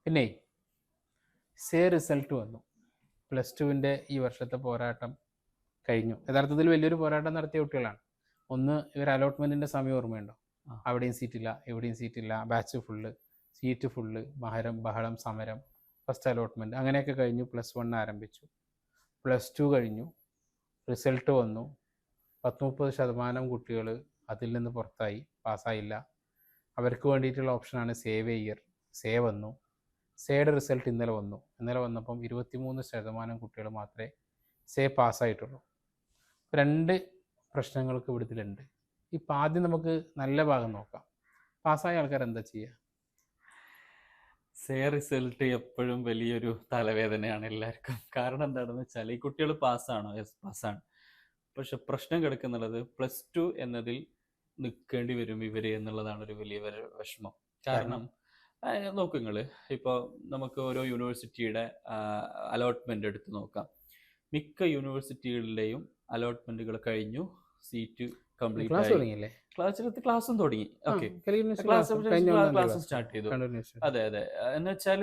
പിന്നെ say result വന്നു. Plus ടുവിൻ്റെ ഈ വർഷത്തെ പോരാട്ടം കഴിഞ്ഞു. യഥാർത്ഥത്തിൽ വലിയൊരു പോരാട്ടം നടത്തിയ കുട്ടികളാണ്. ഒന്ന്, ഇവർ അലോട്ട്മെൻറ്റിൻ്റെ സമയം ഓർമ്മയുണ്ടോ? അവിടെയും സീറ്റില്ല, എവിടെയും സീറ്റില്ല, ബാച്ച് ഫുള്ള്, സീറ്റ് ഫുള്ള്, ബഹളം, സമരം, ഫസ്റ്റ് അലോട്ട്മെൻറ്റ് അങ്ങനെയൊക്കെ കഴിഞ്ഞു. പ്ലസ് 1 ആരംഭിച്ചു. പ്ലസ് 2 കഴിഞ്ഞു, റിസൾട്ട് വന്നു. 30-30% കുട്ടികൾ അതിൽ നിന്ന് പുറത്തായി, പാസ്സായില്ല. അവർക്ക് വേണ്ടിയിട്ടുള്ള ഓപ്ഷനാണ് സേവ് ഇയർ. സേ വന്നു. സേയുടെ റിസൾട്ട് ഇന്നലെ വന്നു. ഇന്നലെ വന്നപ്പം 23% കുട്ടികൾ മാത്രമേ സേ പാസ്സായിട്ടുള്ളൂ. 2 പ്രശ്നങ്ങൾക്ക് ഇവിടത്തിലുണ്ട്. ഇപ്പം ആദ്യം നമുക്ക് നല്ല ഭാഗം നോക്കാം. പാസ്സായ ആൾക്കാർ എന്താ ചെയ്യുക? സേ റിസൾട്ട് എപ്പോഴും വലിയൊരു തലവേദനയാണ് എല്ലാവർക്കും. കാരണം എന്താണെന്ന് വെച്ചാൽ ഈ കുട്ടികൾ പാസ്സാണോ? യെസ്, പാസ്സാണ്. പക്ഷെ പ്രശ്നം കിടക്കുന്നുള്ളത് പ്ലസ് 2 എന്നതിൽ നിൽക്കേണ്ടി വരും ഇവര് എന്നുള്ളതാണ് ഒരു വലിയ വിഷമം. കാരണം നോക്കൂ നിങ്ങൾ, ഇപ്പോൾ നമുക്ക് ഓരോ യൂണിവേഴ്സിറ്റിയുടെ അലോട്ട്മെന്റ് എടുത്ത് നോക്കാം. മിക്ക യൂണിവേഴ്സിറ്റികളിലെയും അലോട്ട്മെന്റുകൾ കഴിഞ്ഞു, സീറ്റ് കംപ്ലീറ്റ് ആയി, ക്ലാസ്സും തുടങ്ങി. ഓക്കെ, ക്ലാസ് സ്റ്റാർട്ട് ചെയ്തു. അതെ, എന്ന് വെച്ചാൽ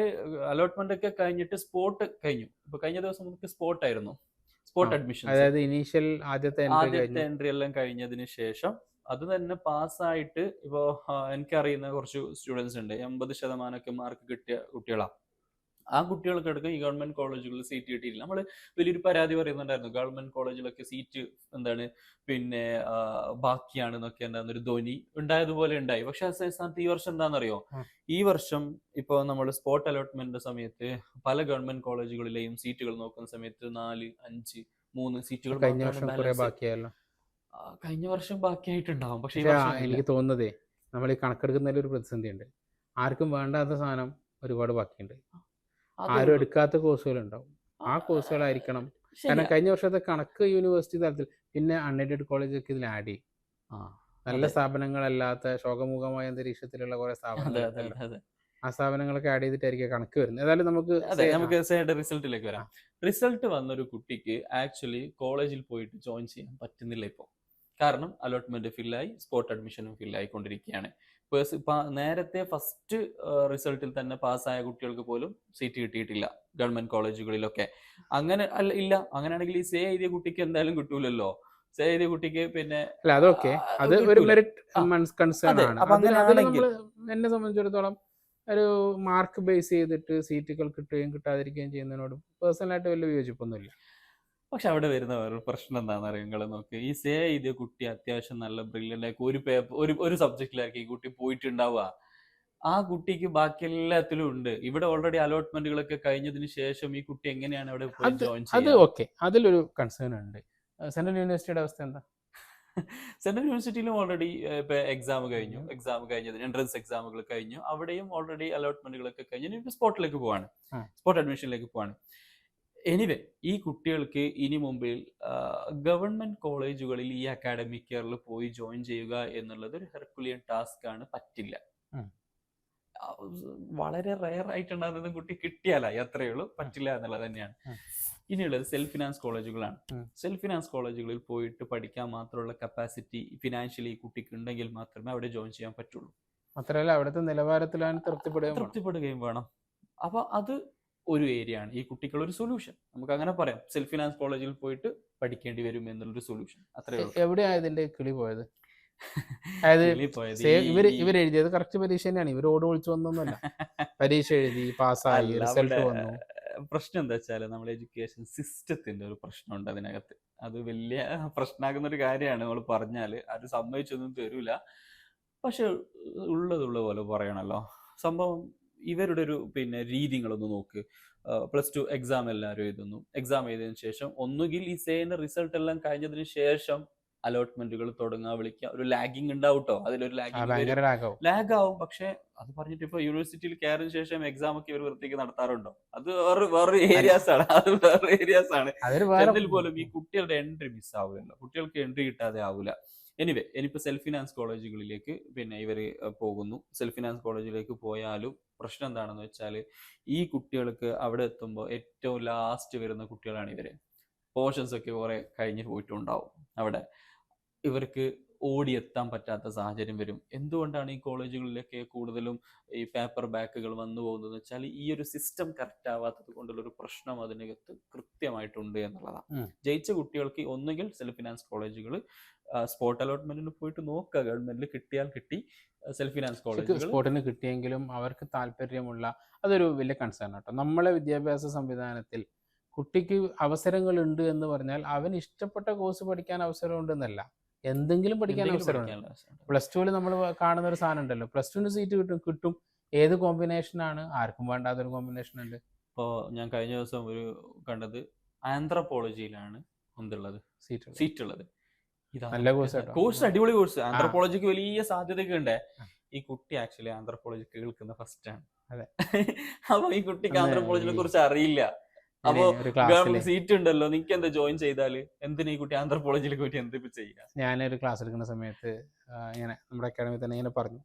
അലോട്ട്മെന്റ് ഒക്കെ കഴിഞ്ഞിട്ട് സ്പോട്ട് കഴിഞ്ഞു. ഇപ്പൊ കഴിഞ്ഞ ദിവസം നമുക്ക് സ്പോട്ട് ആയിരുന്നു, സ്പോട്ട് അഡ്മിഷൻ. അതായത് ഇനീഷ്യൽ ആദ്യത്തെ എൻട്രി എല്ലാം കഴിഞ്ഞതിന് ശേഷം അത് തന്നെ പാസ്സായിട്ട് ഇപ്പോൾ എനിക്കറിയുന്ന കുറച്ച് സ്റ്റുഡൻസ് ഉണ്ട്, 80% മാർക്ക് കിട്ടിയ കുട്ടികളാണ്. ആ കുട്ടികൾക്കടക്കം ഈ ഗവൺമെന്റ് കോളേജുകളിൽ സീറ്റ് കിട്ടിയില്ല. നമ്മൾ വലിയൊരു പരാതി പറയുന്നുണ്ടായിരുന്നു, ഗവൺമെന്റ് കോളേജിലൊക്കെ സീറ്റ് എന്താണ് പിന്നെ ബാക്കിയാണെന്നൊക്കെ എന്താണെന്നൊരു ധ്വനി ഉണ്ടായതുപോലെ ഉണ്ടായി. പക്ഷെ സ്ഥാനത്ത് ഈ വർഷം എന്താണെന്നറിയോ? ഈ വർഷം ഇപ്പോൾ നമ്മൾ സ്പോട്ട് അലോട്ട്മെന്റിന്റെ സമയത്ത് പല ഗവൺമെന്റ് കോളേജുകളിലെയും സീറ്റുകൾ നോക്കുന്ന സമയത്ത് 4, 5, 3 സീറ്റുകൾ കഴിഞ്ഞ വർഷം ബാക്കിയായിട്ടുണ്ടാവും. പക്ഷെ എനിക്ക് തോന്നുന്നതേ, നമ്മൾ ഈ കണക്കെടുക്കുന്നതിൽ ഒരു പ്രതിസന്ധി ഉണ്ട്. ആർക്കും വേണ്ടാത്ത സാധനം ഒരുപാട് ബാക്കിയുണ്ട്. ആരും എടുക്കാത്ത കോഴ്സുകളുണ്ടാവും. ആ കോഴ്സുകളായിരിക്കണം. കാരണം കഴിഞ്ഞ വർഷത്തെ കണക്ക് യൂണിവേഴ്സിറ്റി തലത്തിൽ, പിന്നെ അൺഎയ്ഡഡ് കോളേജൊക്കെ ഇതിൽ ആഡ് ചെയ്യും. നല്ല സ്ഥാപനങ്ങളല്ലാത്ത ശോകമുഖമായ അന്തരീക്ഷത്തിലുള്ള കുറെ സ്ഥാപനങ്ങൾ, ആ സ്ഥാപനങ്ങളൊക്കെ ആഡ് ചെയ്തിട്ടായിരിക്കും കണക്ക് വരുന്നത്. ഏതായാലും നമുക്ക് റിസൾട്ടിലേക്ക് വരാം. റിസൾട്ട് വന്നൊരു കുട്ടിക്ക് ആക്ച്വലി കോളേജിൽ പോയിട്ട് ജോയിൻ ചെയ്യാൻ പറ്റുന്നില്ല ഇപ്പോൾ. കാരണം അലോട്ട്മെന്റ് ഫില്ലായി, സ്പോട്ട് അഡ്മിഷനും ഫില്ലായിക്കൊണ്ടിരിക്കുകയാണ്. നേരത്തെ ഫസ്റ്റ് റിസൾട്ടിൽ തന്നെ പാസ്സായ കുട്ടികൾക്ക് പോലും സീറ്റ് കിട്ടിയിട്ടില്ല ഗവൺമെന്റ് കോളേജുകളിലൊക്കെ. അങ്ങനെ ഇല്ല, അങ്ങനെയാണെങ്കിൽ ഈ സേ എഴുതിയ കുട്ടിക്ക് എന്തായാലും കിട്ടൂലല്ലോ. സേ എഴുതിയ കുട്ടിക്ക് പിന്നെ അതൊക്കെ അത് ഒരു മെറിറ്റ് കൺസേൺ ആണ്. എന്നെ സംബന്ധിച്ചിടത്തോളം ഒരു മാർക്ക് ബേസ് ചെയ്തിട്ട് സീറ്റുകൾ കിട്ടുകയും കിട്ടാതിരിക്കുകയും ചെയ്യുന്നതിനോട് പേഴ്സണലായിട്ട് വലിയ വിയോജിപ്പൊന്നുമില്ല. പക്ഷെ അവിടെ വരുന്ന വേറൊരു പ്രശ്നം എന്താണെന്ന് നിങ്ങൾ നോക്ക്, ഈ സേ എഴുതിയ കുട്ടി അത്യാവശ്യം നല്ല ബ്രില്യൻ്റ് ആയി ഒരു സബ്ജക്റ്റിലായിരിക്കും ഈ കുട്ടി പോയിട്ടുണ്ടാവുക. ആ കുട്ടിക്ക് ബാക്കി എല്ലാത്തിലും ഉണ്ട്. ഇവിടെ ഓൾറെഡി അലോട്ട്മെന്റുകളൊക്കെ കഴിഞ്ഞതിന് ശേഷം ഈ കുട്ടി എങ്ങനെയാണ് അവിടെ ജോയിൻ ചെയ്യുക? അത് ഓക്കെ, അതിലൊരു കൺസേൺ ഉണ്ട്. സെൻട്രൽ യൂണിവേഴ്സിറ്റിയുടെ അവസ്ഥ എന്താ? സെൻട്രൽ യൂണിവേഴ്സിറ്റിയിലും ഓൾറെഡി ഇപ്പൊ എക്സാം കഴിഞ്ഞതിന് എൻട്രൻസ് എക്സാമുകൾ കഴിഞ്ഞു. അവിടെയും ഓൾറെഡി അലോട്ട്മെന്റുകളൊക്കെ കഴിഞ്ഞു. സ്പോട്ടിലേക്ക് പോവാണ്, സ്പോട്ട് അഡ്മിഷനിലേക്ക് പോവാണ്. എനിവേ, ഈ കുട്ടികൾക്ക് ഇനി മുമ്പിൽ ഗവൺമെന്റ് കോളേജുകളിൽ ഈ അക്കാഡമിക് ഇയറിൽ പോയി ജോയിൻ ചെയ്യുക എന്നുള്ളത് ഒരു ഹെർക്കുലിയൻ ടാസ്ക് ആണ്, പറ്റില്ല. വളരെ റയർ ആയിട്ടുണ്ടാകുന്നത് കുട്ടി കിട്ടിയാലായി, അത്രയേ ഉള്ളൂ, പറ്റില്ല എന്നുള്ളത് തന്നെയാണ്. ഇനിയുള്ളത് സെൽഫ് ഫിനാൻസ് കോളേജുകളാണ്. സെൽഫ് ഫിനാൻസ് കോളേജുകളിൽ പോയിട്ട് പഠിക്കാൻ മാത്രമുള്ള കപ്പാസിറ്റി ഫിനാൻഷ്യലി കുട്ടിക്ക് ഉണ്ടെങ്കിൽ മാത്രമേ അവിടെ ജോയിൻ ചെയ്യാൻ പറ്റുള്ളൂ. മാത്രമല്ല അവിടുത്തെ നിലവാരത്തിലാണ് തൃപ്തിപ്പെടുകയും വേണം. അപ്പൊ അത് ഒരു ഏരിയ ആണ് ഈ കുട്ടിക്കുള്ള ഒരു സൊല്യൂഷൻ. നമുക്ക് അങ്ങനെ പറയാം, സെൽഫ് ഫിനാൻസ് കോളേജിൽ പോയിട്ട് പഠിക്കേണ്ടി വരും എന്നുള്ളൊരു സൊല്യൂഷൻ. അത്രേ ഉള്ളൂ. എവിടെയാണ് ഇതിന്റെ കിളി പോയത്? ഇവർ എഴുതിയത് കറക്റ്റ് പരീക്ഷ തന്നെയാണ്. ഇവർ ഓട് വിളിച്ചു വന്നൊന്നുമല്ല. പരീക്ഷ എഴുതി പാസ്സായി, റിസൾട്ട് വന്നു. പ്രശ്നം എന്താ വെച്ചാൽ നമ്മുടെ എഡ്യൂക്കേഷൻ സിസ്റ്റത്തിന്റെ ഒരു പ്രശ്നമുണ്ട് അതിനകത്ത്. അത് വലിയ പ്രശ്നമാകുന്ന ഒരു കാര്യമാണ്. നമ്മൾ പറഞ്ഞാൽ അത് സമ്മതിച്ചൊന്നും തരൂല. പക്ഷെ ഉള്ളതുള്ള പോലെ പറയണല്ലോ. സംഭവം ഇവരുടെ ഒരു രീതികളൊന്ന് നോക്ക്. പ്ലസ് 2 എക്സാം എല്ലാവരും എഴുതുന്നു. എക്സാം എഴുതിയതിനു ശേഷം ഒന്നുകിൽ ഈ സേന്റെ റിസൾട്ട് എല്ലാം കഴിഞ്ഞതിന് ശേഷം അലോട്ട്മെന്റുകൾ തുടങ്ങാൻ വിളിക്കുക. ഒരു ലാഗിങ് ഉണ്ടാവും കേട്ടോ, അതിലൊരു ലാഗ് ആവും. പക്ഷെ അത് പറഞ്ഞിട്ട് ഇപ്പൊ യൂണിവേഴ്സിറ്റിയിൽ കയറിന് ശേഷം എക്സാം ഒക്കെ ഇവർ വൃത്തിക്ക് നടത്താറുണ്ടോ? അത് വേറെ ഏരിയാസ് ആണ്. അതിൽ പോലും ഈ കുട്ടികളുടെ എൻട്രി മിസ് ആവില്ലല്ലോ, കുട്ടികൾക്ക് എൻട്രി കിട്ടാതെ ആവില്ല. എനിവേ, ഇനിയിപ്പോൾ സെൽഫ് ഫിനാൻസ് കോളേജുകളിലേക്ക് ഇവർ പോകുന്നു. സെൽഫ് ഫിനാൻസ് കോളേജിലേക്ക് പോയാലും പ്രശ്നം എന്താണെന്ന് വെച്ചാൽ ഈ കുട്ടികൾക്ക് അവിടെ എത്തുമ്പോൾ ഏറ്റവും ലാസ്റ്റ് വരുന്ന കുട്ടികളാണ് ഇവര്. പോർഷൻസ് ഒക്കെ കുറെ കഴിഞ്ഞ് പോയിട്ടുണ്ടാവും. അവിടെ ഇവർക്ക് ഓടിയെത്താൻ പറ്റാത്ത സാഹചര്യം വരും. എന്തുകൊണ്ടാണ് ഈ കോളേജുകളിലൊക്കെ കൂടുതലും ഈ പേപ്പർ ബാക്കുകൾ വന്നു പോകുന്നത് വെച്ചാൽ ഈ ഒരു സിസ്റ്റം കറക്റ്റ് ആവാത്തത് കൊണ്ടുള്ള ഒരു പ്രശ്നം അതിനകത്ത് കൃത്യമായിട്ടുണ്ട് എന്നുള്ളതാണ്. ജയിച്ച കുട്ടികൾക്ക് ഒന്നുകിൽ സെൽഫ് ഫിനാൻസ് കോളേജുകൾ സ്പോട്ട് അലോട്ട്മെന്റിന് പോയിട്ട് നോക്കുക, ഗവൺമെന്റിൽ കിട്ടിയാൽ കിട്ടി, സെൽഫ് ഫിനാൻസ് കോളേജുകൾ സ്പോട്ടിന് കിട്ടിയെങ്കിലും അവർക്ക് താല്പര്യമുള്ള, അതൊരു വലിയ കൺസേൺ കേട്ടോ. നമ്മളെ വിദ്യാഭ്യാസ സംവിധാനത്തിൽ കുട്ടിക്ക് അവസരങ്ങളുണ്ട് എന്ന് പറഞ്ഞാൽ അവന് ഇഷ്ടപ്പെട്ട കോഴ്സ് പഠിക്കാൻ അവസരമുണ്ടെന്നല്ല, എന്തെങ്കിലും പഠിക്കാൻ അവസരമുണ്ട്. പ്ലസ് ടുവിൽ നമ്മൾ കാണുന്ന ഒരു സാധനം ഉണ്ടല്ലോ, പ്ലസ് ടുവിന് സീറ്റ് കിട്ടും. ഏത് കോമ്പിനേഷനാണ്? ആർക്കും വേണ്ടാത്തൊരു കോമ്പിനേഷൻ ഉണ്ട്. ഇപ്പോൾ ഞാൻ കഴിഞ്ഞ ദിവസം ഒരു കണ്ടത് ആന്ത്രപ്പോളജിയിലാണ് എന്തുള്ളത് സീറ്റ് ഉള്ളത്. നല്ല കോഴ്സ് അടിപൊളി കോഴ്സ്, ആന്ത്രപ്പോളജിക്ക് വലിയ സാധ്യതയൊക്കെ ഉണ്ട്. ഈ കുട്ടി ആക്ച്വലി ആന്ത്രപ്പോളജിക്ക് കേൾക്കുന്ന ഫസ്റ്റ് ആണ്. അപ്പൊ ഈ കുട്ടിക്ക് ആന്ത്രപ്പോളജിനെ കുറിച്ച് അറിയില്ല. അപ്പൊ ഗവൺമെന്റ് സീറ്റ് ഉണ്ടല്ലോ, നിനക്ക് എന്താ ജോയിൻ ചെയ്താല് എന്തിനാ ഈ കുട്ടി ആന്ത്രപ്പോളജിയിൽ പോയിട്ട് എന്തിപ്പോ ചെയ്യുക? ഞാനൊരു ക്ലാസ് എടുക്കുന്ന സമയത്ത് ഇങ്ങനെ നമ്മുടെ അക്കാഡമി തന്നെ ഇങ്ങനെ പറഞ്ഞു,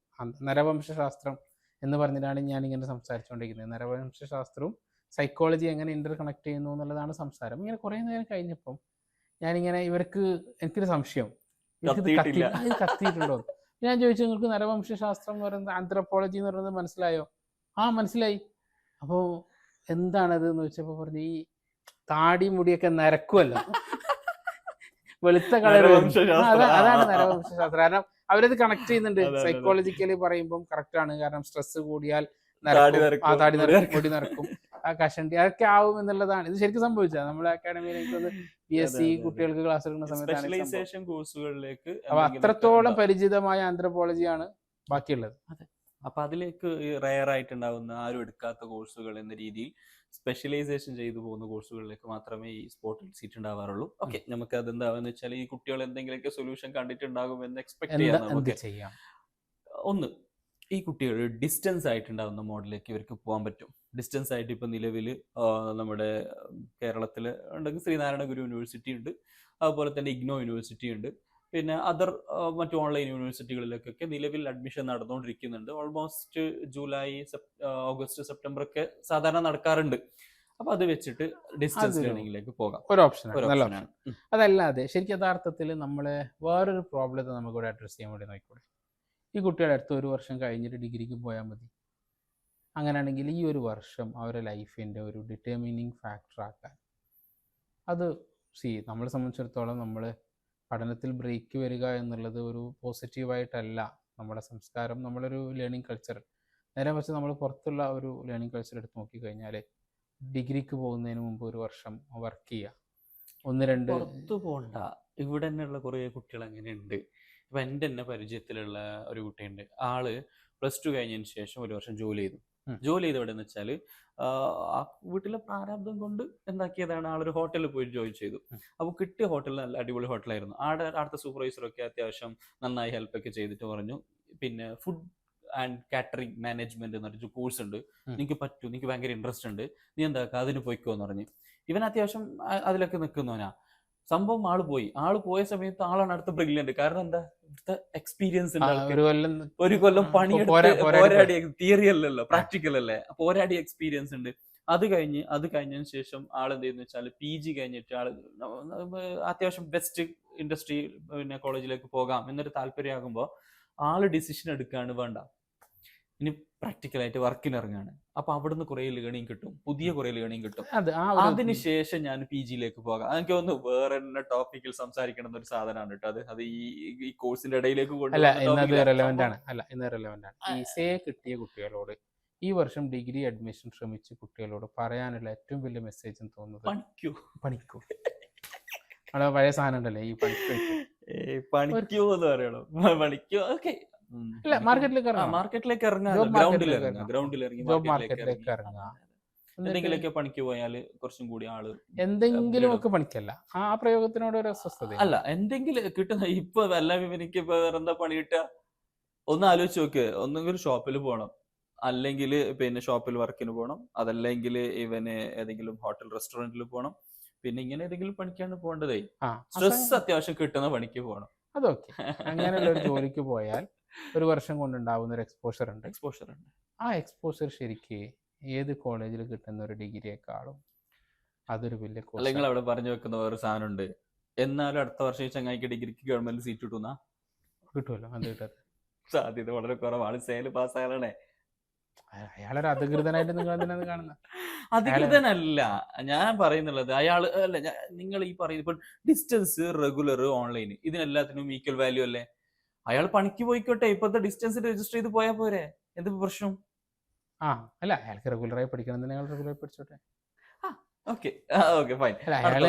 നരവംശാസ്ത്രം എന്ന് പറഞ്ഞിട്ടാണ് ഞാനിങ്ങനെ സംസാരിച്ചുകൊണ്ടിരിക്കുന്നത്. നരവംശാസ്ത്രവും സൈക്കോളജി എങ്ങനെ ഇന്റർ കണക്ട് ചെയ്യുന്നു എന്നുള്ളതാണ് സംസാരം. ഇങ്ങനെ കുറേ നേരം കഴിഞ്ഞപ്പം ഞാനിങ്ങനെ എനിക്കൊരു സംശയം, ഇത് കത്തിയിട്ടുണ്ടോ? ഞാൻ ചോദിച്ചു, നിങ്ങൾക്ക് നരവംശാസ്ത്രം എന്ന് പറയുന്നത് ആന്ത്രപ്പോളജി എന്ന് പറയുന്നത് മനസ്സിലായോ? ആ മനസ്സിലായി. അപ്പോൾ എന്താണത് എന്ന് ചോദിച്ചപ്പോൾ പറഞ്ഞു, ഈ താടി മുടിയൊക്കെ നരക്കുമല്ലോ, വെളുത്ത കളർ, അതാണ് നരവംശാസ്ത്രം. കാരണം അവരത് കണക്ട് ചെയ്യുന്നുണ്ട്. സൈക്കോളജിക്കലി പറയുമ്പം കറക്റ്റ് ആണ്. കാരണം സ്ട്രെസ് കൂടിയാൽ താടി നരക്കും, മുടി നരക്കും, ആ കഷണ്ടി അതൊക്കെ ആവും എന്നുള്ളതാണ്. ഇത് ശരിക്കും സംഭവിച്ചത് നമ്മുടെ അക്കാഡമിയിലേക്ക് BSc കുട്ടികൾക്ക് ക്ലാസ് എടുക്കുന്ന സമയത്ത്. അപ്പൊ അത്രത്തോളം പരിചിതമായ ആന്ത്രപ്പോളജിയാണ് ബാക്കിയുള്ളത്. അപ്പൊ അതിലേക്ക് റയർ ആയിട്ടുണ്ടാവുന്ന, ആരും എടുക്കാത്ത കോഴ്സുകൾ എന്ന രീതിയിൽ സ്പെഷ്യലൈസേഷൻ ചെയ്തു പോകുന്ന കോഴ്സുകളിലേക്ക് മാത്രമേ ഈ സ്പോട്ടിൽ സീറ്റ് ഉണ്ടാവാറുള്ളൂ. ഓക്കെ, നമുക്ക് അതെന്താവെന്ന് വെച്ചാൽ ഈ കുട്ടികൾ എന്തെങ്കിലുമൊക്കെ സൊല്യൂഷൻ കണ്ടിട്ടുണ്ടാകും എന്ന് എക്സ്പെക്ട് ചെയ്യാം. ഒന്ന്, ഈ കുട്ടികൾ ഡിസ്റ്റൻസ് ആയിട്ടുണ്ടാവുന്ന മോഡിലേക്ക് ഇവർക്ക് പോകാൻ പറ്റും. ഡിസ്റ്റൻസ് ആയിട്ട് ഇപ്പൊ നിലവിൽ നമ്മുടെ കേരളത്തിൽ ഉണ്ടെങ്കിൽ ശ്രീനാരായണ ഗുരു യൂണിവേഴ്സിറ്റി ഉണ്ട്, അതുപോലെ തന്നെ ഇഗ്നോ യൂണിവേഴ്സിറ്റി ഉണ്ട്, പിന്നെ അതർ മറ്റു ഓൺലൈൻ യൂണിവേഴ്സിറ്റികളിലേക്കൊക്കെ നിലവിൽ അഡ്മിഷൻ നടന്നുകൊണ്ടിരിക്കുന്നുണ്ട്. ഓൾമോസ്റ്റ് ജൂലൈ, ഓഗസ്റ്റ്, സെപ്റ്റംബർ ഒക്കെ സാധാരണ നടക്കാറുണ്ട്. അപ്പൊ അത് വെച്ചിട്ട് ഡിസ്റ്റൻസ് ലേണിംഗിലേക്ക് പോകാം, ഒരു ഓപ്ഷനാണ്. അതല്ലാതെ ശരിക്കും യഥാർത്ഥത്തിൽ നമ്മളെ വേറൊരു പ്രോബ്ലത്തെ നമുക്കിവിടെ അഡ്രസ് ചെയ്യാൻ വേണ്ടി നോക്കിക്കൂടെ? ഈ കുട്ടികളുടെ അടുത്ത് ഒരു വർഷം കഴിഞ്ഞിട്ട് ഡിഗ്രിക്ക് പോയാൽ മതി. അങ്ങനെയാണെങ്കിൽ ഈ ഒരു വർഷം അവരുടെ ലൈഫിൻ്റെ ഒരു ഡിറ്റർമിനിങ് ഫാക്ടർ ആക്കാൻ, അത് നമ്മളെ സംബന്ധിച്ചിടത്തോളം നമ്മൾ പഠനത്തിൽ ബ്രേക്ക് വരിക എന്നുള്ളത് ഒരു പോസിറ്റീവായിട്ടല്ല നമ്മുടെ സംസ്കാരം, നമ്മളൊരു ലേണിംഗ് കൾച്ചർ. നേരെ മറിച്ച് നമ്മൾ പുറത്തുള്ള ഒരു ലേണിംഗ് കൾച്ചർ എടുത്ത് നോക്കിക്കഴിഞ്ഞാൽ ഡിഗ്രിക്ക് പോകുന്നതിന് മുമ്പ് ഒരു വർഷം വർക്ക് ചെയ്യുക, 1-2 പുറത്തു പോകണ്ട. ഇവിടെ തന്നെയുള്ള കുറേ കുട്ടികൾ അങ്ങനെയുണ്ട്. ഇപ്പം എൻ്റെ തന്നെ പരിചയത്തിലുള്ള ഒരു കുട്ടിയുണ്ട്. ആള് +2 കഴിഞ്ഞതിന് ശേഷം ഒരു വർഷം ജോലി ചെയ്തു. ജോലി ചെയ്ത് എവിടെയെന്ന് വെച്ചാൽ ആ വീട്ടിലെ പ്രാരാബ്ദം കൊണ്ട് എന്താക്കിയതാണ്, ആളൊരു ഹോട്ടലിൽ പോയി ജോയിൻ ചെയ്തു. അപ്പോൾ കിട്ടിയ ഹോട്ടലിൽ നല്ല അടിപൊളി ഹോട്ടലായിരുന്നു. അടുത്ത സൂപ്പർവൈസറൊക്കെ അത്യാവശ്യം നന്നായി ഹെൽപ്പൊക്കെ ചെയ്തിട്ട് പറഞ്ഞു, പിന്നെ ഫുഡ് ആൻഡ് കാറ്ററിംഗ് മാനേജ്മെന്റ് എന്ന് പറഞ്ഞൊരു കോഴ്സ് ഉണ്ട്, നിനക്ക് പറ്റും, നിനക്ക് ഭയങ്കര ഇൻട്രസ്റ്റ് ഉണ്ട്, നീ എന്താക്കുക അതിന് പോയിക്കോ എന്ന് പറഞ്ഞു. ഇവൻ അത്യാവശ്യം അതിലൊക്കെ നിൽക്കുന്നവനാ. സംഭവം ആള് പോയ സമയത്ത് ആളാണ് അടുത്ത ബ്രില്യന്റ്. കാരണം എന്താ, ഇവിടുത്തെ എക്സ്പീരിയൻസ് ഉണ്ട്. ഒരു കൊല്ലം പണിയെടുത്ത് പോരാടി, തിയറി അല്ലല്ലോ, പ്രാക്ടിക്കൽ അല്ലേ, പോരാടി എക്സ്പീരിയൻസ് ഉണ്ട്. അത് കഴിഞ്ഞതിന് ശേഷം ആൾ എന്ത് ചെയ്യുന്ന വെച്ചാൽ PG കഴിഞ്ഞിട്ട് ആള് അത്യാവശ്യം ബെസ്റ്റ് ഇൻഡസ്ട്രി പിന്നെ കോളേജിലേക്ക് പോകാം എന്നൊരു താല്പര്യമാകുമ്പോൾ ആള് ഡിസിഷൻ എടുക്കാണ്, വേണ്ട ഇനി പ്രാക്ടിക്കലായിട്ട് വർക്കിന് ഇറങ്ങാണ്. അപ്പൊ അവിടുന്ന് കുറെ ലേണിംഗ് കിട്ടും, പുതിയ കുറെ ലേണിംഗ് കിട്ടും. അതിനുശേഷം ഞാൻ PG-ലേക്ക് പോകാം. എനിക്ക് തോന്നുന്നു വേറെ തന്നെ ടോപ്പിക്കിൽ സംസാരിക്കണം എന്നൊരു സാധനമാണ് കേട്ടോ. അത് ഈ കോഴ്സിന്റെ ഇടയിലേക്ക് കിട്ടിയ കുട്ടികളോട് ഈ വർഷം ഡിഗ്രി അഡ്മിഷൻ ശ്രമിച്ച കുട്ടികളോട് പറയാനുള്ള ഏറ്റവും വലിയ മെസ്സേജ് എന്ന് തോന്നുന്നത്, പണിക്കൂ. അവിടെ പഴയ സാധനം ഉണ്ടല്ലേ, ഈ പണിക്കൂ എന്ന് പറയണം. പണിക്കൂ, ഓക്കെ, മാർക്കറ്റിലേക്ക് എന്തെങ്കിലുമൊക്കെ പണിക്ക് പോയാൽ കുറച്ചും കൂടി ആള് എന്തെങ്കിലുമൊക്കെ പണിക്കല്ല, ആ പ്രയോഗത്തിനോട് ഒരു അസ്വസ്ഥത അല്ല, എന്തെങ്കിലും കിട്ടുന്ന. ഇപ്പൊ എനിക്ക് ഇപ്പൊ വേറെന്താ പണി കിട്ടുക? ഒന്ന് ആലോചിച്ച് നോക്ക്. ഒന്നെങ്കിൽ ഷോപ്പിൽ പോകണം, അല്ലെങ്കിൽ പിന്നെ ഷോപ്പിൽ വർക്കിന് പോകണം, അതല്ലെങ്കിൽ ഇവന് ഏതെങ്കിലും ഹോട്ടൽ റെസ്റ്റോറന്റിൽ പോകണം, പിന്നെ ഇങ്ങനെ ഏതെങ്കിലും പണിക്കാണ് പോകേണ്ടതേ. സ്ട്രെസ് അത്യാവശ്യം കിട്ടുന്ന പണിക്ക് പോകണം. അതൊക്കെ അങ്ങനെയുള്ള ഒരു ജോലിക്ക് പോയാൽ ഒരു വർഷം കൊണ്ടുണ്ടാവുന്ന ഒരു എക്സ്പോഷർ ഉണ്ട്. ആ എക്സ്പോഷർ ശരിക്ക് ഏത് കോളേജിൽ കിട്ടുന്ന ഒരു ഡിഗ്രിയെക്കാളും അതൊരു വലിയ കോഴ്സ്. നിങ്ങൾ അവിടെ പറഞ്ഞു വെക്കുന്ന ഒരു സാധനം ഉണ്ട്, എന്നാലും അടുത്ത വർഷം ചങ്ങായിക്ക് ഡിഗ്രിക്ക് ഗവൺമെന്റ് സീറ്റ് കിട്ടുന്ന കിട്ടുമല്ലോ, അത് കിട്ടാത്ത സാധ്യത വളരെ കുറവാണ്. സെയിൽ പാസ്സായാലേ. അയാളൊരു അധികൃതനായിട്ട് നിങ്ങൾ എന്തിനാണ് കാണുന്നത്? അധികൃതനല്ല ഞാൻ പറയുന്നുള്ളത്. അയാൾ അല്ല, നിങ്ങൾ ഈ പറയുന്നത് ഇപ്പൊ ഡിസ്റ്റൻസ്, റെഗുലർ, ഓൺലൈൻ, ഇതിനെല്ലാത്തിനും ഈക്വൽ വാല്യൂ അല്ലേ? അയാൾ പണിക്ക് പോയിക്കോട്ടെ, ഇപ്പോഴത്തെ ഡിസ്റ്റൻസ് രജിസ്റ്റർ ചെയ്ത് പോയാൽ പോരെ, എന്ത് പ്രശ്നം? ആ അല്ല, അയാൾക്ക് റെഗുലറായി പഠിക്കണം, അയാൾ റെഗുലറായി പഠിച്ചോട്ടെ. Okay okay fine. അല്ല അയാള്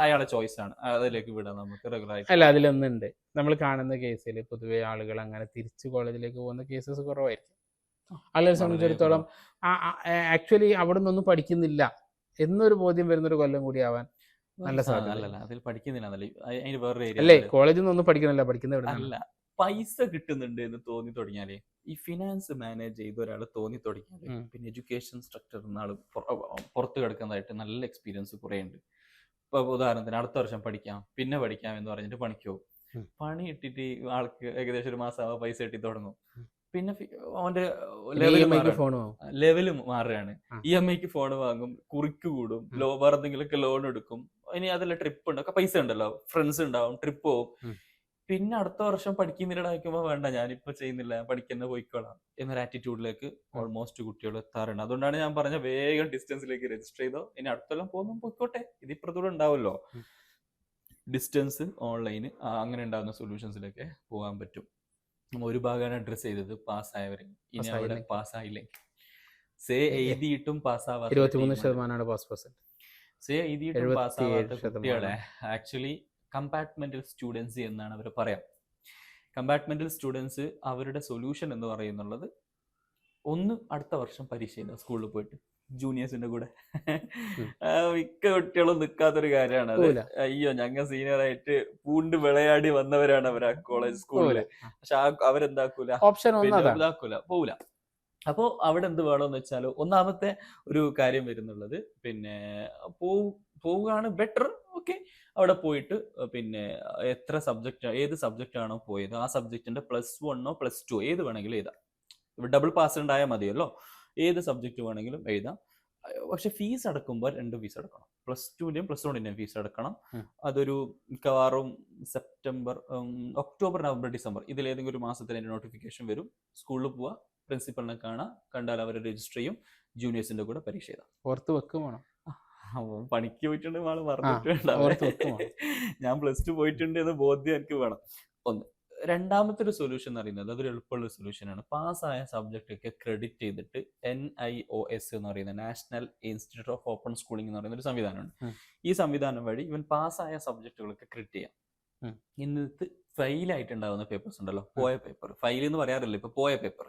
അയാളുടെ ചോയ്സ് ആണ്, അതിലേക്ക് വിടാം നമുക്ക് റെഗുലർ ആയിട്ട്. അല്ല, അതിലൊന്നുണ്ട്. നമ്മൾ കാണുന്ന കേസിൽ പൊതുവെ ആളുകൾ അങ്ങനെ തിരിച്ച് കോളേജിലേക്ക് പോകുന്ന കേസസ് കുറവായിരിക്കും. ആളുകളെ സംബന്ധിച്ചിടത്തോളം ആക്ച്വലി അവിടെ നിന്നൊന്നും പഠിക്കുന്നില്ല എന്നൊരു ബോധ്യം വരുന്നൊരു കൊല്ലം കൂടി ആവാൻ നല്ല സാധ്യത. അതിൽ പഠിക്കുന്നില്ല അതിന് വേറെ അല്ലേ, കോളേജിൽ നിന്നൊന്നും പഠിക്കുന്നില്ല, പഠിക്കുന്ന അല്ല, പൈസ കിട്ടുന്നുണ്ട് എന്ന് തോന്നി തുടങ്ങിയാലേ, ഈ ഫിനാൻസ് മാനേജ് ചെയ്ത ഒരാൾ തോന്നി തുടങ്ങിയാല്, പിന്നെ എഡ്യൂക്കേഷൻ സ്ട്രക്ചർ ആൾ പുറത്ത് കിടക്കുന്നതായിട്ട് നല്ല എക്സ്പീരിയൻസ് കുറേ ഉണ്ട്. ഇപ്പൊ ഉദാഹരണത്തിന് അടുത്ത വർഷം പഠിക്കാം, പിന്നെ പഠിക്കാം എന്ന് പറഞ്ഞിട്ട് പണിക്ക് പോകും. പണി ഇട്ടിട്ട് ആൾക്ക് ഏകദേശം ഒരു മാസം പൈസ കിട്ടി തുടങ്ങും. പിന്നെ അവന്റെ ലെവല് മാറുകയാണ്. EMI ഫോൺ വാങ്ങും, കുറിക്ക് കൂടും, വേറെ എന്തെങ്കിലുമൊക്കെ ലോൺ എടുക്കും. ഇനി അതിലെ ട്രിപ്പ് ഉണ്ട്, പൈസ ഉണ്ടല്ലോ, ഫ്രണ്ട്സ് ഉണ്ടാവും, ട്രിപ്പ് പോകും. പിന്നെ അടുത്ത വർഷം പഠിക്കുന്നില്ല വയ്ക്കുമ്പോൾ വേണ്ട, ഞാനിപ്പോ ചെയ്യുന്നില്ല, പഠിക്കുന്ന പോയിക്കോളാം എന്നൊരു ആറ്റിറ്റ്യൂഡിലേക്ക് ഓൾമോസ്റ്റ് കുട്ടികൾ എത്താറുണ്ട്. അതുകൊണ്ടാണ് ഞാൻ പറഞ്ഞ വേഗം ഡിസ്റ്റൻസിലേക്ക് രജിസ്റ്റർ ചെയ്തോ, ഇനി അടുത്തെല്ലാം പോകുമ്പോൾ പോയിക്കോട്ടെ, ഇതിപ്പുറത്തൂടെ ഉണ്ടാവുമല്ലോ. ഡിസ്റ്റൻസ്, ഓൺലൈൻ, അങ്ങനെ ഉണ്ടാകുന്ന സൊല്യൂഷൻസിലേക്ക് പോകാൻ പറ്റും. ഒരു ഭാഗമാണ് അഡ്രസ് ചെയ്തത് പാസ്സായവർ. ഇനി അവിടെ പാസ്സായില്ലെങ്കിൽ എഴുതിയിട്ടും പാസ്സാവാത്ത 23% പാസ്. എഴുതിയിട്ടും പാസ്സാവാത്ത കുട്ടികളെ ആക്ച്വലി കമ്പാർട്ട്മെന്റൽ സ്റ്റുഡൻസ് എന്നാണ് അവർ പറയാം. കമ്പാർട്ട്മെന്റൽ സ്റ്റുഡൻസ് അവരുടെ സൊല്യൂഷൻ എന്ന് പറയുന്നുള്ളത്, ഒന്ന് അടുത്ത വർഷം പരീക്ഷ ചെയ്ത സ്കൂളിൽ പോയിട്ട് ജൂനിയേഴ്സിന്റെ കൂടെ. മിക്ക കുട്ടികളും നിൽക്കാത്തൊരു കാര്യമാണ് അത്. അയ്യോ, ഞങ്ങൾ സീനിയർ ആയിട്ട് പൂണ്ട് വിളയാടി വന്നവരാണ് അവർ ആ കോളേജ് സ്കൂളില്. പക്ഷെ അവരെന്താക്കൂല, പോവില്ല. അപ്പോ അവിടെ എന്ത് വേണമെന്ന് വെച്ചാൽ, ഒന്നാമത്തെ ഒരു കാര്യം വരുന്നുള്ളത്, പിന്നെ പോവുകയാണ് ബെറ്റർ. ഓക്കെ, അവിടെ പോയിട്ട് പിന്നെ എത്ര സബ്ജക്റ്റ്, ഏത് സബ്ജക്റ്റ് ആണോ പോയത് ആ സബ്ജക്റ്റിന്റെ +1 +2 ഏത് വേണമെങ്കിലും എഴുതാം. ഡബിൾ പാസ് ഉണ്ടായാൽ മതിയല്ലോ, ഏത് സബ്ജക്റ്റ് വേണമെങ്കിലും എഴുതാം. പക്ഷെ ഫീസ് അടക്കുമ്പോൾ 2 ഫീസ് അടക്കണം. +2ന്റെയും +1ന്റെയും ഫീസ് അടക്കണം. അതൊരു മിക്കവാറും സെപ്റ്റംബർ, ഒക്ടോബർ, നവംബർ, ഡിസംബർ ഇതിലേതെങ്കിലും ഒരു മാസത്തിൽ അതിന്റെ നോട്ടിഫിക്കേഷൻ വരും. സ്കൂളിൽ പോവാ, പ്രിൻസിപ്പലിനെ കണ്ടാൽ അവർ രജിസ്റ്റർ ചെയ്യും, ജൂനിയേഴ്സിന്റെ കൂടെ പരീക്ഷ എഴുതാം. ഓർത്ത് വെക്കും വേണം. പണിക്ക് പോയിട്ടുണ്ട് ആള് പറഞ്ഞിട്ടുണ്ടാവും, ഞാൻ +2 പോയിട്ടുണ്ട് എന്ന് ബോധ്യം എനിക്ക് വേണം. ഒന്ന്. രണ്ടാമത്തെ ഒരു സൊല്യൂഷൻ എന്ന് പറയുന്നത്, അതൊരു എളുപ്പമുള്ള സൊല്യൂഷനാണ്. പാസ്സായ സബ്ജക്റ്റ് ഒക്കെ ക്രെഡിറ്റ് ചെയ്തിട്ട് NIOS എന്ന് പറയുന്ന national institute of open schooling എന്ന് പറയുന്ന ഒരു സംവിധാനമുണ്ട്. ഈ സംവിധാനം വഴി ഇവൻ പാസ്സായ സബ്ജക്റ്റുകളൊക്കെ ക്രെഡിറ്റ് ചെയ്യാം. ഇന്നത്തെ ഫെയിലായിട്ടുണ്ടാവുന്ന പേപ്പേഴ്സ് ഉണ്ടല്ലോ, പോയ പേപ്പർ, ഫെയിൽ എന്ന് പറയാറില്ല, ഇപ്പൊ പോയ പേപ്പർ,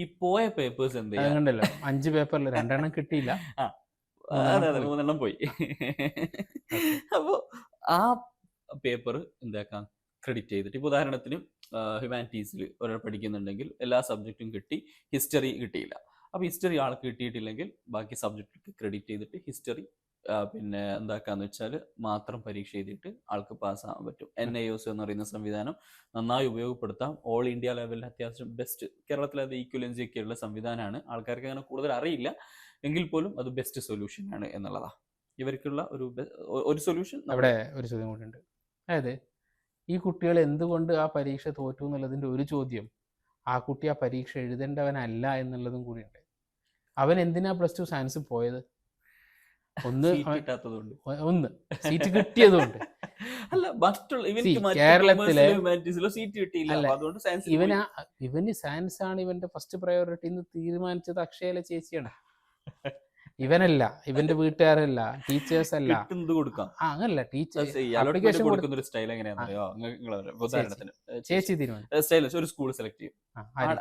ഈ പോയ പേപ്പേഴ്സ് എന്ത് ചെയ്യാം, 5 പേപ്പറിൽ 2 എണ്ണം കിട്ടിയില്ല, അതെ 3 എണ്ണം പോയി. അപ്പോ ആ പേപ്പർ എന്താക്കാം, ക്രെഡിറ്റ് ചെയ്തിട്ട്, ഇപ്പൊ ഉദാഹരണത്തിന് ഹ്യൂമാനിറ്റീസിൽ ഒരാൾ പഠിക്കുന്നുണ്ടെങ്കിൽ എല്ലാ സബ്ജക്റ്റും കിട്ടി, ഹിസ്റ്ററി കിട്ടിയില്ല. അപ്പൊ ഹിസ്റ്ററി ആൾക്ക് കിട്ടിയിട്ടില്ലെങ്കിൽ ബാക്കി സബ്ജക്റ്റ് ക്രെഡിറ്റ് ചെയ്തിട്ട് ഹിസ്റ്ററി പിന്നെ എന്താക്കാന്ന് വെച്ചാൽ മാത്രം പരീക്ഷ എഴുതിയിട്ട് ആൾക്ക് പാസ്സാകാൻ പറ്റും. NIOS എന്ന് പറയുന്ന സംവിധാനം നന്നായി ഉപയോഗപ്പെടുത്താം. ഓൾ ഇന്ത്യ ലെവലിൽ അത്യാവശ്യം ബെസ്റ്റ്, കേരളത്തിൽ അത് ഈക്വലൻസി ഒക്കെയുള്ള സംവിധാനമാണ്. ആൾക്കാർക്ക് അങ്ങനെ കൂടുതൽ അറിയില്ല എങ്കിൽ പോലും അത് ബെസ്റ്റ് സൊല്യൂഷൻ ആണ് എന്നുള്ളതാണ് ഇവർക്കുള്ള ഒരു സൊല്യൂഷൻ. അവിടെ ഒരു ചോദ്യം കൂടി ഉണ്ട്. അതായത് ഈ കുട്ടികൾ എന്തുകൊണ്ട് ആ പരീക്ഷ തോറ്റു എന്നുള്ളതിൻ്റെ ഒരു ചോദ്യം, ആ കുട്ടി ആ പരീക്ഷ എഴുതേണ്ടവനല്ല എന്നുള്ളതും കൂടിയുണ്ട്. അവൻ എന്തിനാ +2 സയൻസ് പോയത്? ഒന്ന് സീറ്റ് കിട്ടിയതുകൊണ്ട്. കേരളത്തിലെ ഇവന് സയൻസ് ആണ് ഇവന്റെ ഫസ്റ്റ് പ്രയോറിറ്റി എന്ന് തീരുമാനിച്ചത് അക്ഷയയിലെ ചേച്ചിയാണ്. ഇവനല്ല, ഇവന്റെ വീട്ടുകാരല്ല, ടീച്ചേഴ്സ് അല്ല. അങ്ങനല്ല, ചേച്ചി തീരുമാനിച്ചു. ഒരു സ്കൂൾ സെലക്ട് ചെയ്യും,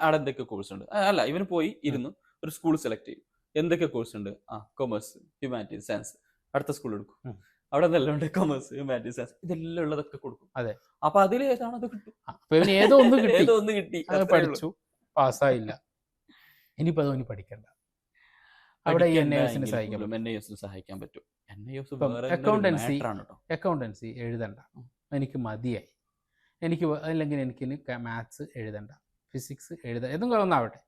അവിടെ എന്തൊക്കെ കോഴ്സ് ഉണ്ട്. അല്ല, ഇവന് പോയി ഇരുന്ന് ഒരു സ്കൂൾ സെലക്ട് ചെയ്യും, എന്തൊക്കെ കോഴ്സ് ഉണ്ട്, കൊമേഴ്സ്, ഹ്യൂമാനിറ്റീസ്, സയൻസ്. അടുത്ത സ്കൂൾ എടുക്കും, അവിടെ നല്ല ഉണ്ട്, കൊമേഴ്സ്, ഹ്യൂമാനിറ്റീസ്, സയൻസ്, ഇതെല്ലാം ഉള്ളതൊക്കെ കൊടുക്കും. അതെ, അപ്പൊ അതിൽ ഏതാണോ അത് കിട്ടും. ഏതോ ഒന്ന് കിട്ടി, പഠിച്ചു, പാസ്സായില്ല, ഇനിയിപ്പോ അതൊന്നും പഠിക്കണ്ട. അവിടെ NIOS സഹായിക്കാൻ പറ്റും. അക്കൗണ്ടൻസി എഴുതണ്ട, എനിക്ക് മതിയായി, അല്ലെങ്കിൽ എനിക്ക് മാത്സ് എഴുതണ്ട, ഫിസിക്സ് ഏതും ഒന്നാവട്ടെ,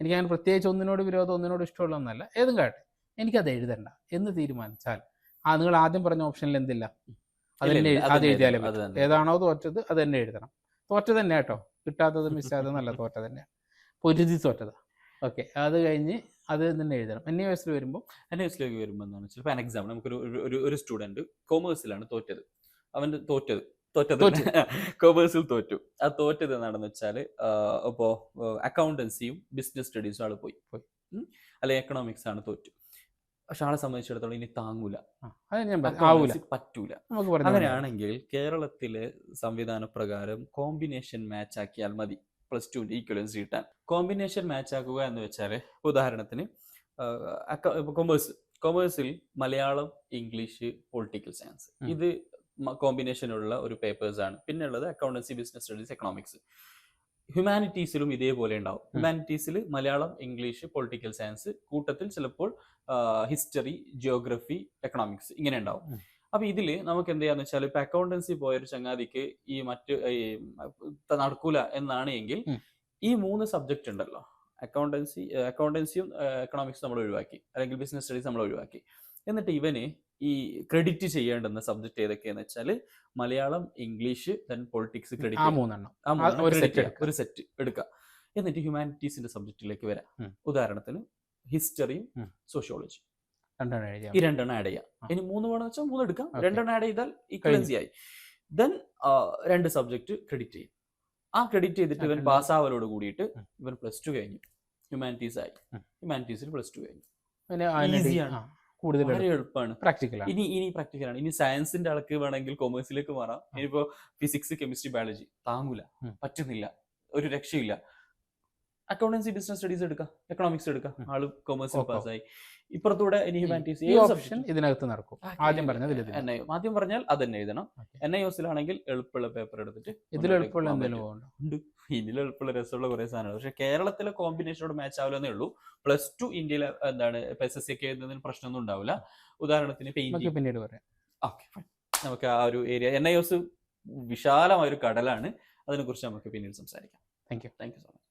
എനിക്ക് അങ്ങനെ പ്രത്യേകിച്ച് ഒന്നിനോട് വിരോധം, ഒന്നിനോട് ഇഷ്ടമുള്ള ഒന്നല്ല, ഏതും കാട്ടെ, എനിക്കത് എഴുതണ്ട എന്ന് തീരുമാനിച്ചാൽ നിങ്ങൾ ആദ്യം പറഞ്ഞ ഓപ്ഷനിൽ എന്തില്ല, അത് എഴുതിയാലേ പറ്റും. ഏതാണോ തോറ്റത് അത് തന്നെ എഴുതണം. തോറ്റത് തന്നെ കേട്ടോ, കിട്ടാത്തത് മിസ്സായതും നല്ല തോറ്റ തന്നെയാണ്, പൊരുതി തോറ്റതാ. ഓക്കെ, അത് കഴിഞ്ഞ് അത് തന്നെ എഴുതണം. NIOS വരുമ്പോൾ NIOS വരുമ്പോൾ എന്താണ് വെച്ചാൽ ഇപ്പോൾ എക്സാമ്പിൾ നമുക്കൊരു ഒരു സ്റ്റുഡൻറ്റ് കൊമേഴ്സിലാണ് തോറ്റത്. അവൻ്റെ തോറ്റത് കൊമേഴ്സിൽ തോറ്റു. ആ തോറ്റത് എന്താണെന്ന് വെച്ചാൽ ഇപ്പോൾ അക്കൗണ്ടൻസിയും ബിസിനസ് സ്റ്റഡീസും ആൾ പോയി, അല്ലെങ്കിൽ എക്കണോമിക്സ് ആണ് തോറ്റു. പക്ഷെ ആളെ സംബന്ധിച്ചിടത്തോളം ഇനി താങ്ങൂല, പറ്റൂല. അങ്ങനെയാണെങ്കിൽ കേരളത്തിലെ സംവിധാന പ്രകാരം കോമ്പിനേഷൻ മാച്ച് ആക്കിയാൽ മതി +2 ഈക്വലൻസി കിട്ടാൻ. കോമ്പിനേഷൻ മാച്ച് ആക്കുക എന്ന് വെച്ചാൽ ഉദാഹരണത്തിന് കൊമേഴ്സിൽ മലയാളം, ഇംഗ്ലീഷ്, പൊളിറ്റിക്കൽ സയൻസ്, ഇത് കോമ്പിനേഷനുള്ള ഒരു പേപ്പേഴ്സ് ആണ്. പിന്നെ ഉള്ളത് അക്കൗണ്ടൻസി, ബിസിനസ് സ്റ്റഡീസ്, എക്കണോമിക്സ്. ഹ്യൂമാനിറ്റീസിലും ഇതേപോലെ ഉണ്ടാവും. ഹ്യൂമാനിറ്റീസിൽ മലയാളം, ഇംഗ്ലീഷ്, പൊളിറ്റിക്കൽ സയൻസ്, കൂട്ടത്തിൽ ചിലപ്പോൾ ഹിസ്റ്ററി, ജിയോഗ്രഫി, എക്കണോമിക്സ് ഇങ്ങനെ ഉണ്ടാവും. അപ്പൊ ഇതില് നമുക്ക് എന്ത് ചെയ്യാന്ന് വെച്ചാൽ ഇപ്പൊ അക്കൗണ്ടൻസി പോയൊരു ചങ്ങാതിക്ക് ഈ നടക്കൂല എന്നാണ് എങ്കിൽ ഈ 3 സബ്ജക്റ്റ് ഉണ്ടല്ലോ, അക്കൗണ്ടൻസിയും എക്കണോമിക്സും നമ്മൾ ഒഴിവാക്കി, അല്ലെങ്കിൽ ബിസിനസ് സ്റ്റഡീസ് നമ്മൾ ഒഴിവാക്കി. എന്നിട്ട് ഇവന് ഈ ക്രെഡിറ്റ് ചെയ്യേണ്ടുന്ന സബ്ജക്ട് ഏതൊക്കെയാന്ന് വെച്ചാൽ Malayalam, English, then politics credit ഒരു സെറ്റ് എടുക്കുക. എന്നിട്ട് ഹ്യൂമാനിറ്റീസിന്റെ സബ്ജക്റ്റിലേക്ക് വരാം. ഉദാഹരണത്തിന് ഹിസ്റ്ററിയും സോഷ്യോളജി, ഈ 2 ആഡ് ചെയ്യാം. ഇനി 3 വേണമെന്ന് വെച്ചാൽ 3 എടുക്കാം. 2 ആഡ് ചെയ്താൽ ഈക്വലൻസി ആയി. ദെൻ 2 സബ്ജക്ട് ക്രെഡിറ്റ് ചെയ്യും. ആ ക്രെഡിറ്റ് ചെയ്തിട്ട് ഇവൻ പാസ്സാവലോട് കൂടിയിട്ട് ഇവൻ +2 കഴിഞ്ഞു, ഹ്യൂമാനിറ്റീസ് ആയി. ഹ്യൂമാനിറ്റീസിൽ +2 കഴിഞ്ഞു. ഈസിയാണ്, വളരെ എളുപ്പമാണ്. ഇനി പ്രാക്ടിക്കലാണ്. ഇനി സയൻസിന്റെ ആൾക്ക് വേണമെങ്കിൽ കൊമേഴ്സിലേക്ക് മാറാം. ഇനിയിപ്പോ ഫിസിക്സ്, കെമിസ്ട്രി, ബയോളജി താങ്ങൂല, പറ്റുന്നില്ല, ഒരു രക്ഷയില്ല. അക്കൗണ്ടൻസി, ബിസിനസ് സ്റ്റഡീസ് എടുക്കാം, എക്കണോമിക്സ് എടുക്കാം, ആള് കൊമേഴ്സിൽ പാസ്സായി. ഇപ്പുറത്തൂടെ ഇനി ഹ്യൂമാനിറ്റീസ് ഇതിനകത്ത് നടക്കും. ആദ്യം പറഞ്ഞാൽ അത് തന്നെ എഴുതണം. NIOSലാണെങ്കിൽ എളുപ്പമുള്ള പേപ്പർ എടുത്തിട്ട് ഇതിൽ എളുപ്പമുള്ള രസമുള്ള കുറെ സാധനങ്ങൾ. പക്ഷെ കേരളത്തിലെ കോമ്പിനേഷനോട് മാച്ച് ആവില്ലെന്നേ ഉള്ളൂ. +2 ഇന്ത്യയിലെ എന്താണ് SSC ഒക്കെ എഴുതുന്നതിന് പ്രശ്നമൊന്നും ഉണ്ടാവില്ല. ഉദാഹരണത്തിന് പിന്നീട് പറയാം. ഓക്കെ, നമുക്ക് ആ ഒരു ഏരിയ NIOS വിശാലമായ ഒരു കടലാണ്, അതിനെക്കുറിച്ച് നമുക്ക് പിന്നീട് സംസാരിക്കാം. Thank you so much.